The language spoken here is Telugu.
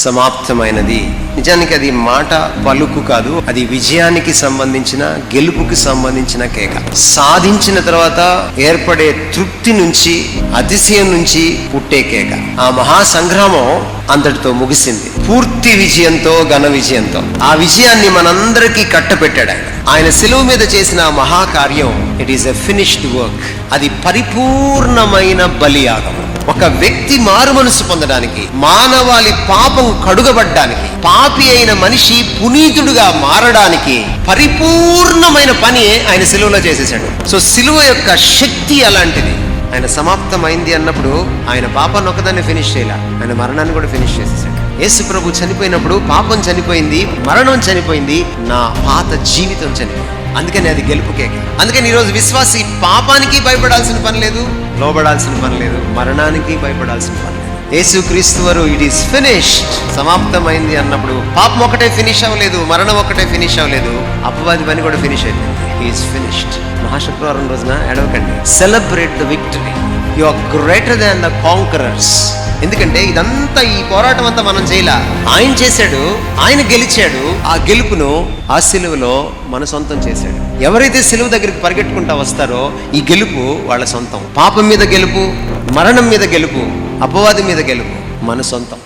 సమాప్తమైనది. నిజానికి అది మాట పలుకు కాదు, అది విజయానికి సంబంధించిన, గెలుపుకి సంబంధించిన కేక. సాధించిన తర్వాత ఏర్పడే తృప్తి నుంచి, అతిశయం నుంచి పుట్టే కేక. ఆ మహాసంగ్రామం అంతటితో ముగిసింది, పూర్తి విజయంతో, ఘన విజయంతో. ఆ విజయాన్ని మనందరికీ కట్టపెట్టాడు ఆయన. ఆయన శిలువ మీద చేసిన మహాకార్యం, it is a finished work. అది పరిపూర్ణమైన బలియాగం. ఒక వ్యక్తి మారు మనసు పొందడానికి, మానవాళి పాపం కడుగబడ్డానికి, పాపి అయిన మనిషి పునీతుడుగా మారడానికి పరిపూర్ణమైన పని ఆయన సిలువలో చేసేసాడు. సో సిలువ యొక్క శక్తి అలాంటిది. ఆయన సమాప్తమైంది అన్నప్పుడు ఆయన పాపాన్ని ఒకదాన్ని ఫినిష్ చేయాల, ఆయన మరణాన్ని కూడా ఫినిష్ చేసేసాడు. యేసు ప్రభు చనిపోయినప్పుడు పాపం చనిపోయింది, మరణం చనిపోయింది, నా పాత జీవితం చనిపోయింది. అందుకని అది గెలుపు కేక. అందుకని ఈరోజు విశ్వాసి పాపానికి భయపడాల్సిన పని లేదు, లోబడాల్సిన పని లేదు, మరణానికి భయపడాల్సిన పని లేదు. యేసు క్రీస్తు వారు ఇట్ ఈస్ ఫినిష్డ్, సమాప్తమైంది అన్నప్పుడు పాపం ఒకటే ఫినిష్ అవ్వలేదు, మరణం ఒకటే ఫినిష్ అవ్వలేదు, అపవాది పని కూడా ఫినిష్ అయిపోయింది. Is finished. మహాశుక్రవారం రోజున ఏడవకండి, celebrate the victory. You are greater than the conquerors. ఎందుకంటే ఇదంతా, ఈ పోరాటం అంతా మనం చేయలా, ఆయన చేశాడు, ఆయన గెలిచాడు. ఆ గెలుపును ఆ సిలువలో మన సొంతం చేశాడు. ఎవరైతే సిలువ దగ్గరికి పరిగెట్టుకుంటా వస్తారో ఈ గెలుపు వాళ్ళ సొంతం. పాపం మీద గెలుపు, మరణం మీద గెలుపు, అపవాది మీద గెలుపు మన సొంతం.